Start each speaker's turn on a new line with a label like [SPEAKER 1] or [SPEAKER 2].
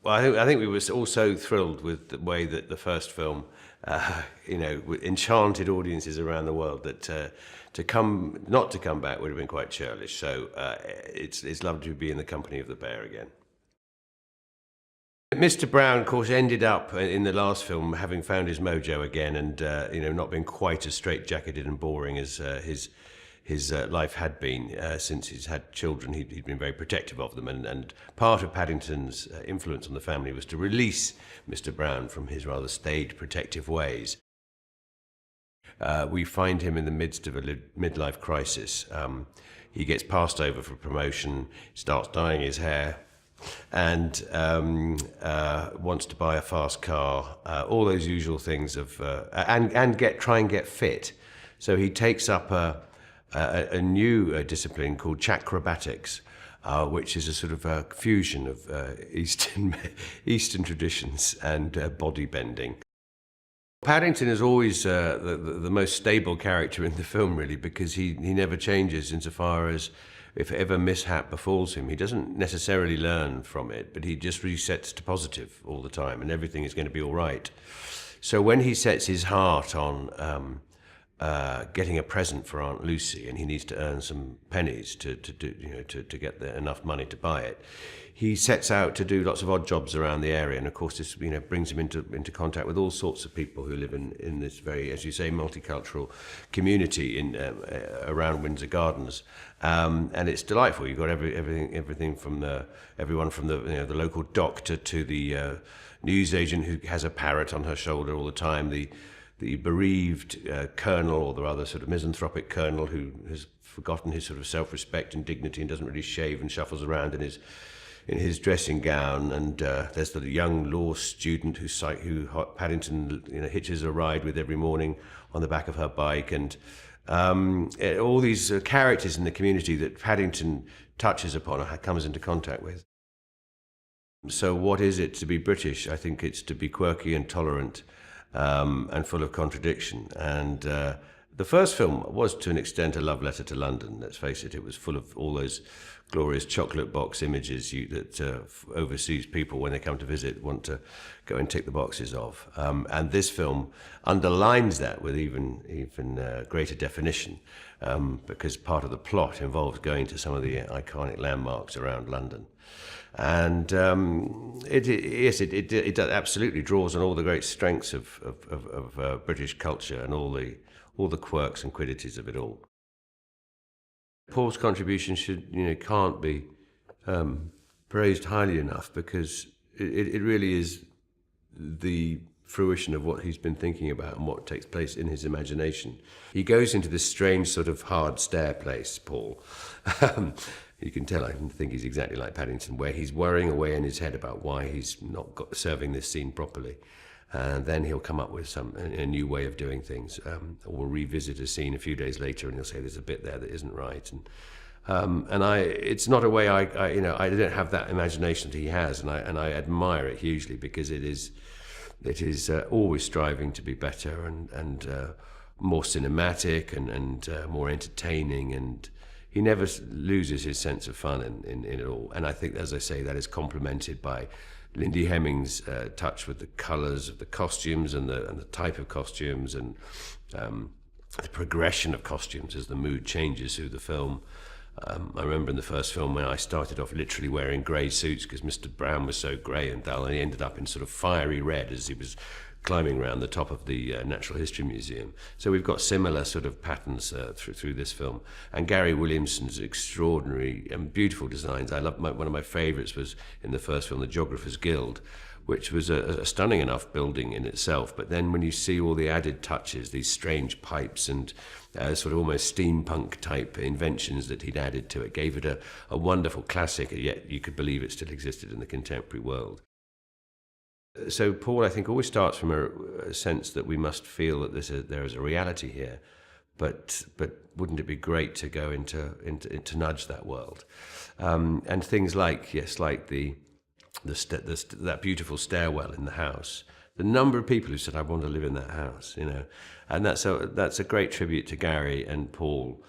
[SPEAKER 1] Well, I think we were all so thrilled with the way that the first film, enchanted audiences around the world that not to come back would have been quite churlish. So it's lovely to be in the company of the bear again. Mr. Brown, of course, ended up in the last film having found his mojo again, and not being quite as straitjacketed and boring as his life had been. Since he's had children, he'd been very protective of them, and part of Paddington's influence on the family was to release Mr. Brown from his rather staid, protective ways. We find him in the midst of a midlife crisis. He gets passed over for promotion, starts dyeing his hair, and wants to buy a fast car, all those usual things of and try and get fit. So he takes up a new discipline called chakrobatics, which is a sort of a fusion of Eastern traditions and body bending. Paddington is always the most stable character in the film, really, because he never changes insofar as if ever mishap befalls him, he doesn't necessarily learn from it, but he just resets to positive all the time, and everything is going to be all right. So when he sets his heart on getting a present for Aunt Lucy, and he needs to earn some pennies to get enough money to buy it, he sets out to do lots of odd jobs around the area, and of course this brings him into contact with all sorts of people who live in this very, as you say, multicultural community around Windsor Gardens, and it's delightful. You've got everything from everyone from the local doctor to the newsagent who has a parrot on her shoulder all the time, the bereaved colonel, or the rather sort of misanthropic colonel who has forgotten his sort of self-respect and dignity and doesn't really shave and shuffles around in his dressing gown, and there's the young law student who Paddington hitches a ride with every morning on the back of her bike, and all these characters in the community that Paddington touches upon or comes into contact with. So what is it to be British? I think it's to be quirky and tolerant, and full of contradiction. And the first film was, to an extent, a love letter to London. Let's face it, it was full of all those glorious chocolate box images that overseas people, when they come to visit, want to go and tick the boxes of. And this film underlines that with even greater definition, because part of the plot involves going to some of the iconic landmarks around London. And it absolutely draws on all the great strengths of British culture and all the quirks and quiddities of it all. Paul's contribution can't be praised highly enough, because it really is the fruition of what he's been thinking about and what takes place in his imagination. He goes into this strange sort of hard stair place, Paul. You can tell, I think he's exactly like Paddington, where he's worrying away in his head about why he's not serving this scene properly. And then he'll come up with a new way of doing things, or revisit a scene a few days later, and he'll say there's a bit there that isn't right. And it's not a way I don't have that imagination that he has, and I admire it hugely, because it is always striving to be better and more cinematic and more entertaining, and he never loses his sense of fun in it all. And I think, as I say, that is complemented by Lindy Hemming's touch with the colours of the costumes and the type of costumes, and the progression of costumes as the mood changes through the film. I remember in the first film when I started off literally wearing grey suits because Mr. Brown was so grey and dull, and he ended up in sort of fiery red as he was climbing around the top of the Natural History Museum. So we've got similar sort of patterns through this film. And Gary Williamson's extraordinary and beautiful designs. I love one of my favourites was in the first film, the Geographers Guild, which was a stunning enough building in itself. But then when you see all the added touches, these strange pipes and sort of almost steampunk type inventions that he'd added to it, gave it a wonderful classic, yet you could believe it still existed in the contemporary world. So Paul, I think, always starts from a sense that we must feel that there is a reality here, but wouldn't it be great to go into nudge that world, and things like that beautiful stairwell in the house. The number of people who said, "I want to live in that house," and that's a great tribute to Gary and Paul